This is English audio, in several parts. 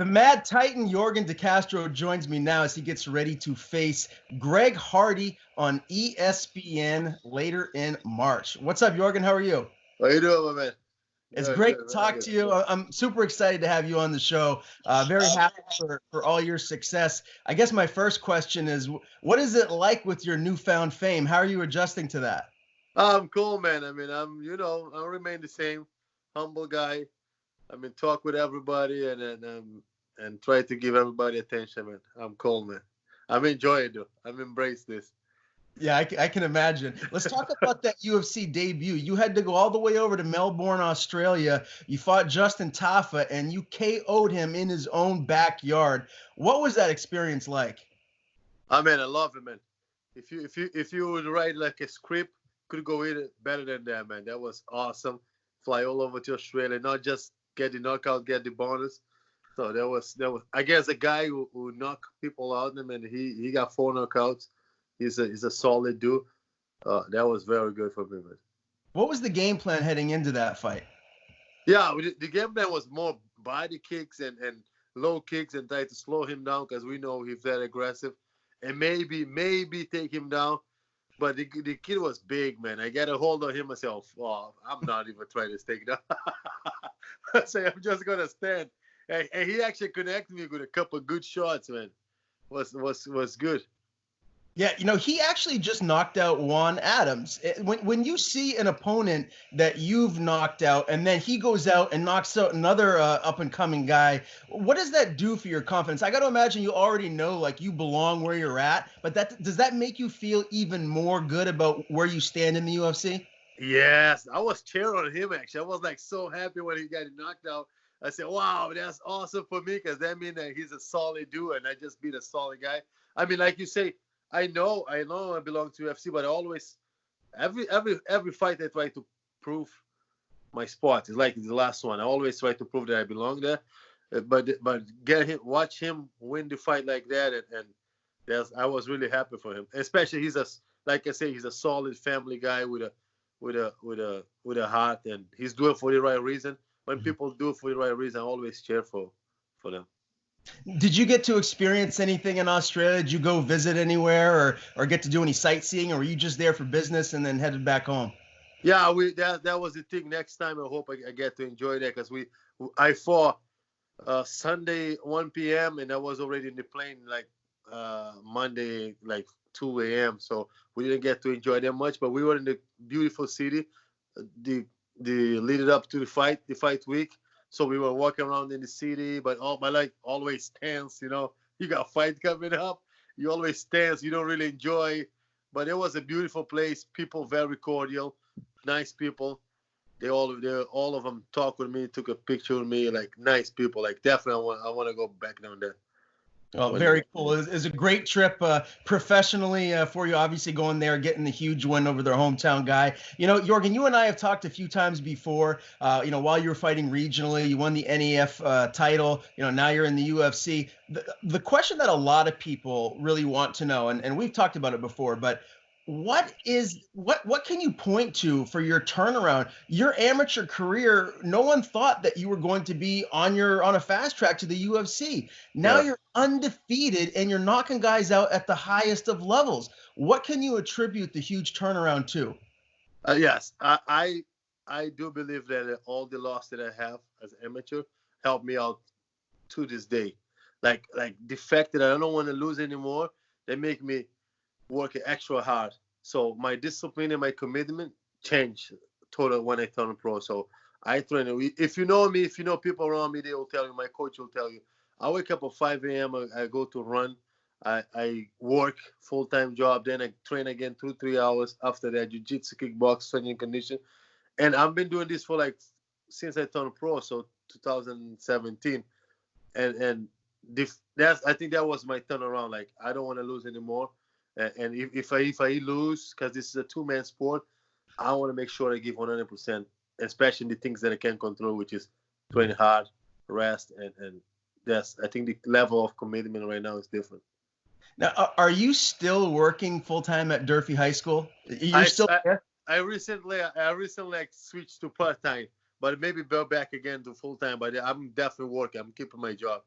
Mad Titan Yorgan De Castro joins me now as he gets ready to face Greg Hardy on ESPN later in March. What's up, Yorgan? How are you? How you doing, my man? It's Good, great good, to very talk good. to you. I'm super excited to have you on the show. Very happy for all your success. I guess my first question is, what is it like with your newfound fame? How are you adjusting to that? I'm cool, man. I mean, I remain the same humble guy. I mean, talk with everybody and try to give everybody attention, man. I'm cool, man. I'm enjoying it, though. I'm embrace this. Yeah, I can imagine. Let's talk about that UFC debut. You had to go all the way over to Melbourne, Australia. You fought Justin Tafa, and you KO'd him in his own backyard. What was that experience like? I love it, man. If you would write like a script, could go in it better than that, man. That was awesome. Fly all over to Australia, not just get the knockout, get the bonus. So that was. I guess a guy who knock people out, and he got 4 knockouts. He's a solid dude. That was very good for me, man. What was the game plan heading into that fight? Yeah, the game plan was more body kicks and low kicks and try to slow him down because we know he's that aggressive, and maybe take him down. But the kid was big, man. I got a hold of him myself. Oh, I'm not even trying to take down. I say I'm just gonna stand. And he actually connected me with a couple of good shots, man. Was good. Yeah, he actually just knocked out Juan Adams. When you see an opponent that you've knocked out and then he goes out and knocks out another up-and-coming guy, what does that do for your confidence? I got to imagine you already know, like, you belong where you're at, but does that make you feel even more good about where you stand in the UFC? Yes, I was cheering on him, actually. I was, like, so happy when he got knocked out. I said, wow, that's awesome for me because that means that he's a solid dude and I just beat a solid guy. I mean, like you say, I know I belong to UFC, but I always every fight I try to prove my spot. It's like the last one. I always try to prove that I belong there. But watch him win the fight like that, and I was really happy for him. Especially like I say, he's a solid family guy with a heart, and he's doing it for the right reason. When people do it for the right reason, I always cheer for them. Did you get to experience anything in Australia? Did you go visit anywhere or get to do any sightseeing, or were you just there for business and then headed back home? Yeah, that was the thing. Next time, I hope I get to enjoy that because I fought Sunday 1 p.m. and I was already in the plane like Monday like 2 a.m. So we didn't get to enjoy that much, but we were in the beautiful city. The the lead it up to the fight week. So we were walking around in the city, but like always tense. You got a fight coming up. You always tense. You don't really enjoy. But it was a beautiful place. People very cordial, nice people. All of them talked with me, took a picture with me. Like nice people. Like definitely, I want to go back down there. Oh, very cool. It's a great trip professionally for you, obviously going there, getting the huge win over their hometown guy. Yorgan, you and I have talked a few times before, while you were fighting regionally, you won the NEF title, now you're in the UFC. The question that a lot of people really want to know, and we've talked about it before, but what can you point to for your turnaround? Your amateur career, no one thought that you were going to be on a fast track to the UFC. Now Yeah. you're undefeated and you're knocking guys out at the highest of levels. What can you attribute the huge turnaround to? Yes, I do believe that all the loss that I have as amateur helped me out to this day. Like the fact that I don't want to lose anymore, they make me work extra hard. So my discipline and my commitment changed total when I turned pro. So I train. If you know me, if you know people around me, they will tell you. My coach will tell you. I wake up at 5 a.m. I go to run. I work full-time job. Then I train again 2-3 hours. After that, jiu-jitsu, kickbox, strength and condition. And I've been doing this for since I turned pro, so 2017. And I think that was my turnaround. Like I don't want to lose anymore. And if I lose, because this is a two-man sport, I want to make sure I give 100%, especially the things that I can control, which is training hard, rest, and I think the level of commitment right now is different. Now, are you still working full-time at Durfee High School? You're still there? I recently switched to part-time, but maybe go back again to full-time. But I'm definitely working. I'm keeping my job.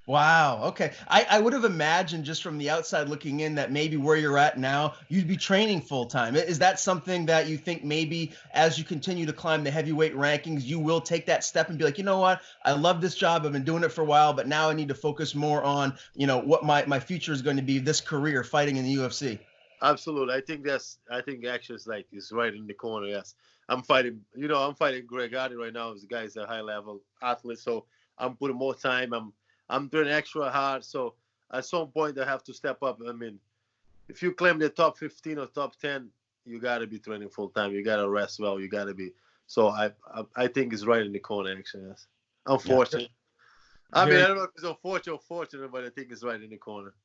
Wow. Okay. I would have imagined just from the outside looking in that maybe where you're at now, you'd be training full time. Is that something that you think maybe as you continue to climb the heavyweight rankings, you will take that step and be like, you know what? I love this job. I've been doing it for a while, but now I need to focus more on, what my future is going to be, this career fighting in the UFC. Absolutely. I think actually is right in the corner. Yes. I'm fighting Greg Hardy right now. This guy's a high level athlete. So I'm putting more time. I'm doing extra hard. So at some point I have to step up. I mean, if you claim the top 15 or top 10, you got to be training full time. You got to rest well. You got to be. So I think it's right in the corner, actually. Yes. Unfortunate. Yeah. I mean, I don't know if it's unfortunate or fortunate, but I think it's right in the corner.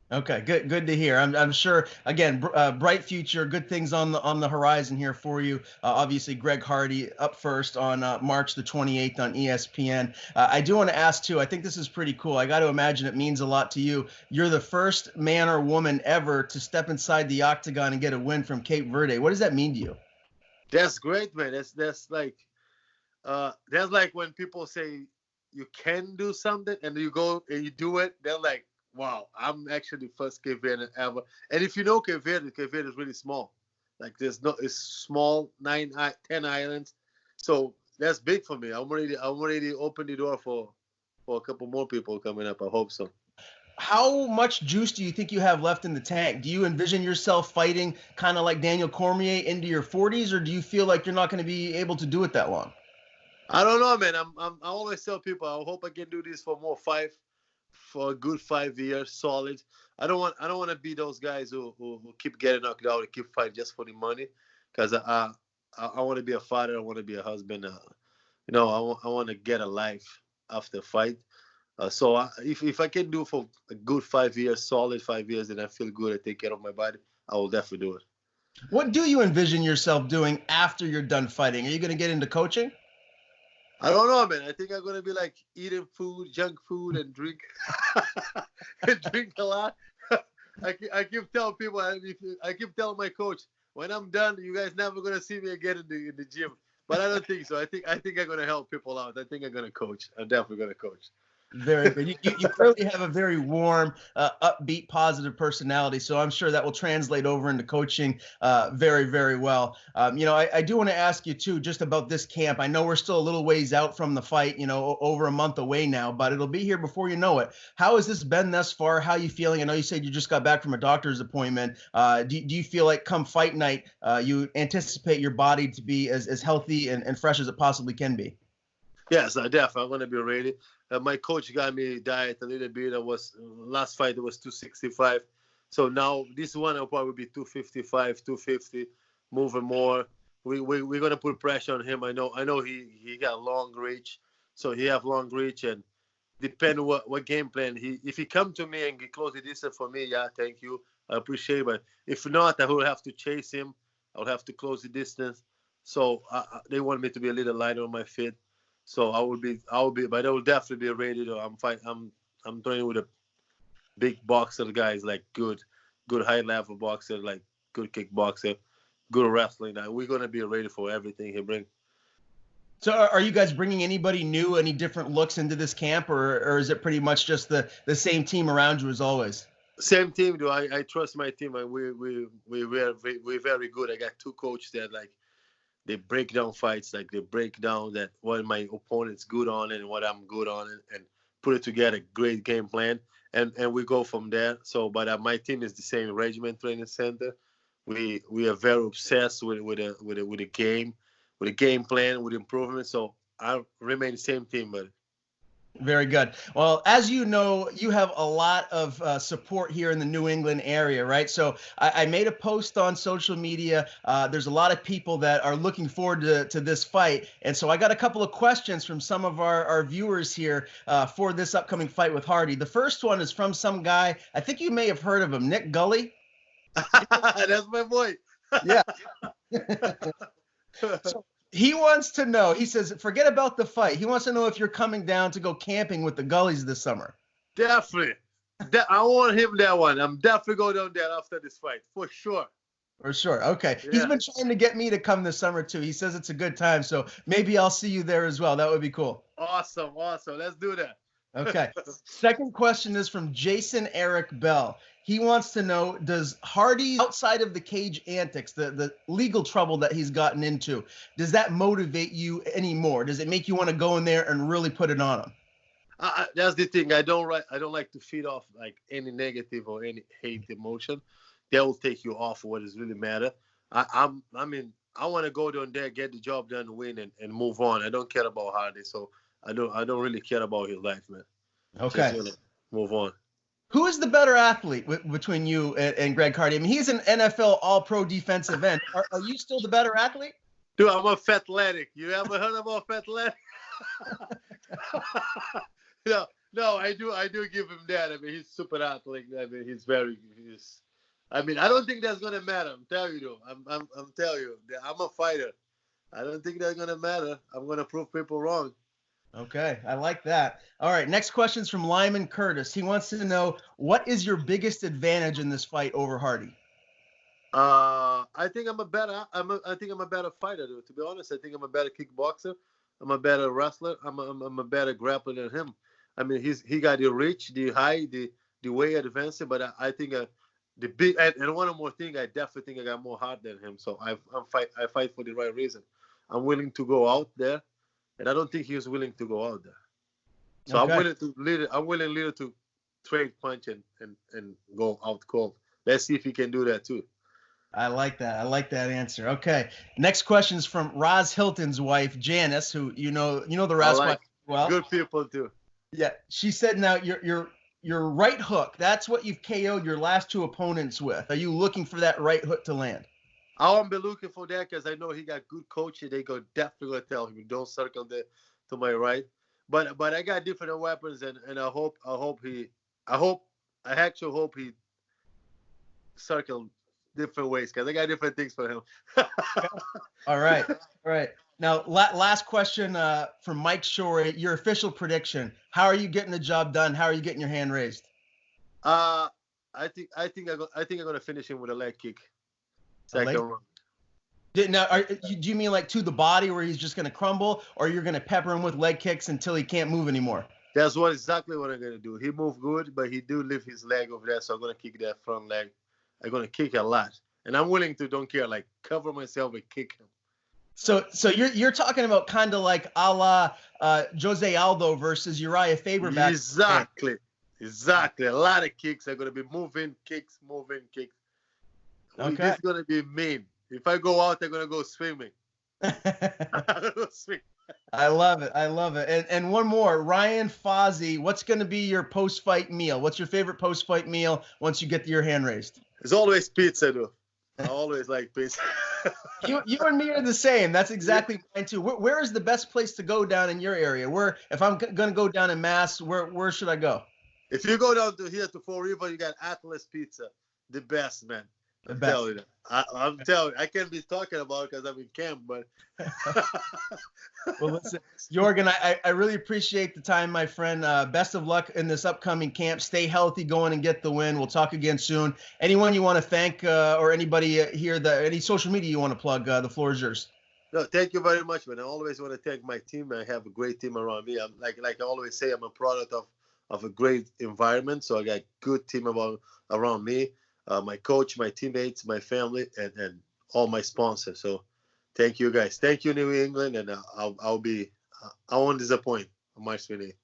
Okay, good to hear. I'm sure. Again, bright future, good things on the horizon here for you. Obviously, Greg Hardy up first on March the 28th on ESPN. I do want to ask too. I think this is pretty cool. I got to imagine it means a lot to you. You're the first man or woman ever to step inside the octagon and get a win from Cape Verde. What does that mean to you? That's great, man. That's like when people say you can do something and you go and you do it. They're like, wow, I'm actually the first Cape Verde ever. And if you know Cape Verde is really small. Like it's small, 10 islands. So that's big for me. I'm already opened the door for a couple more people coming up. I hope so. How much juice do you think you have left in the tank? Do you envision yourself fighting kind of like Daniel Cormier into your 40s, or do you feel like you're not going to be able to do it that long? I don't know, man. I always tell people I hope I can do this for a good 5 years solid. I don't want to be those guys who keep getting knocked out and keep fighting just for the money, because I want to be a father. I want to be a husband. I want to get a life after fight. So if I can do for a good 5 years, solid 5 years, and I feel good, I take care of my body, I will definitely do it. What do you envision yourself doing after you're done fighting? Are you going to get into coaching? I don't know, man. I think I'm gonna be like eating food, junk food, and drink, and drink a lot. I keep telling people, I keep telling my coach, when I'm done, you guys never gonna see me again in the gym. But I don't think so. I think I'm gonna help people out. I think I'm gonna coach. I'm definitely gonna coach. Very good. You clearly have a very warm, upbeat, positive personality. So I'm sure that will translate over into coaching very, very well. I do want to ask you, too, just about this camp. I know we're still a little ways out from the fight, over a month away now, but it'll be here before you know it. How has this been thus far? How are you feeling? I know you said you just got back from a doctor's appointment. Do you feel like come fight night, you anticipate your body to be as healthy and fresh as it possibly can be? Yes, I definitely. I'm gonna be ready. My coach got me diet a little bit. Last fight it was 265, so now this one will probably be 255, 250, moving more. We're gonna put pressure on him. I know he got long reach, so he have long reach, and depending what game plan if he come to me and get close the distance for me, yeah, thank you, I appreciate it. But if not, I will have to chase him. I will have to close the distance. So they want me to be a little lighter on my feet. So I will be, but I will definitely be ready to. I'm training with a big boxer guys, like good high level boxer, like good kickboxer, good wrestling. Now we're gonna be ready for everything he brings. So are you guys bringing anybody new, any different looks into this camp, or is it pretty much just the same team around you as always? Same team, do I trust my team, and we're very good. I got two coaches that like. They break down fights, like they break down that what my opponent's good on and what I'm good on, and put it together, great game plan, and we go from there. So, but my team is the same Regiment Training Center. We are very obsessed with a game plan, with improvement. So I remain the same team, but. Very good. Well, as you know, you have a lot of support here in the New England area, right? So I made a post on social media. There's a lot of people that are looking forward to this fight. And so I got a couple of questions from some of our viewers here for this upcoming fight with Hardy. The first one is from some guy, I think you may have heard of him, Nick Gully. That's my boy. Yeah. So, he wants to know, he says, forget about the fight. He wants to know if you're coming down to go camping with the Gullies this summer. Definitely. I want him that one. I'm definitely going down there after this fight, for sure. For sure. Okay. Yeah. He's been trying to get me to come this summer, too. He says it's a good time, so maybe I'll see you there as well. That would be cool. Awesome. Let's do that. Okay. Second question is from Jason Eric Bell. He wants to know, does Hardy, outside of the cage antics, the legal trouble that he's gotten into, does that motivate you anymore? Does it make you want to go in there and really put it on him? That's the thing. I don't like to feed off like any negative or any hate emotion. That will take you off what is really matter. I want to go down there, get the job done, win, and move on. I don't care about Hardy, so I don't really care about his life, man. Okay. Just gonna move on. Who is the better athlete between you and Greg Hardy? I mean, he's an NFL All-Pro defensive end. Are you still the better athlete? Dude, I'm a Fatletic. You ever heard about Fatletic? No, I do give him that. I mean, he's super athlete. I mean, I don't think that's gonna matter. I'm telling you, though. I'm telling you, I'm a fighter. I don't think that's gonna matter. I'm gonna prove people wrong. Okay, I like that. All right, next question is from Lyman Curtis. He wants to know, what is your biggest advantage in this fight over Hardy? I think I'm a better fighter, dude. To be honest, I think I'm a better kickboxer. I'm a better wrestler. I'm a better grappler than him. I mean, he got the reach, the height, the way advancing. But I think the big and one more thing, I definitely think I got more heart than him. So I fight for the right reason. I'm willing to go out there, and I don't think he was willing to go out there. So okay. I'm willing to trade punch and go out cold. Let's see if he can do that too. I like that. I like that answer. Okay. Next question is from Roz Hilton's wife, Janice, who you know the Roz wife well. Good people too. Yeah. She said now your right hook, that's what you've KO'd your last two opponents with. Are you looking for that right hook to land? I won't be looking for that because I know he got good coaching. They definitely gonna tell him don't circle to my right. But I got different weapons and I actually hope he circle different ways because I got different things for him. All right. Now, last question from Mike Shorey. Your official prediction: how are you getting the job done? How are you getting your hand raised? I think I'm gonna finish him with a leg kick. Second round. Now, do you mean like to the body where he's just gonna crumble, or you're gonna pepper him with leg kicks until he can't move anymore? That's exactly what I'm gonna do. He moved good, but he do lift his leg over there, so I'm gonna kick that front leg. I'm gonna kick a lot, and I'm willing to don't care, like cover myself and kick him. So you're talking about kind of like a la Jose Aldo versus Uriah Faber back. Exactly. A lot of kicks are gonna be moving kicks. Okay. It's gonna be mean. If I go out, they're gonna go swimming. I love it. And one more, Ryan Fozzie, what's gonna be your post-fight meal? What's your favorite post-fight meal once you get your hand raised? It's always pizza, though. I always like pizza. You and me are the same. That's exactly mine too. Where is the best place to go down in your area? If I'm gonna go down in Mass, where should I go? If you go down to here to Fall River, you got Atlas Pizza, the best, man. I'm telling you. I'm telling you. I can't be talking about it because I'm in camp, but. Well, listen, Yorgan, I really appreciate the time, my friend. Best of luck in this upcoming camp. Stay healthy, go in and get the win. We'll talk again soon. Anyone you want to thank or anybody here, any social media you want to plug, the floor is yours. No, thank you very much, man. I always want to thank my team. I have a great team around me. I'm like I always say, I'm a product of a great environment. So I got a good team around me. My coach, my teammates, my family, and all my sponsors. So thank you guys. Thank you, New England. And I won't disappoint on March 28th.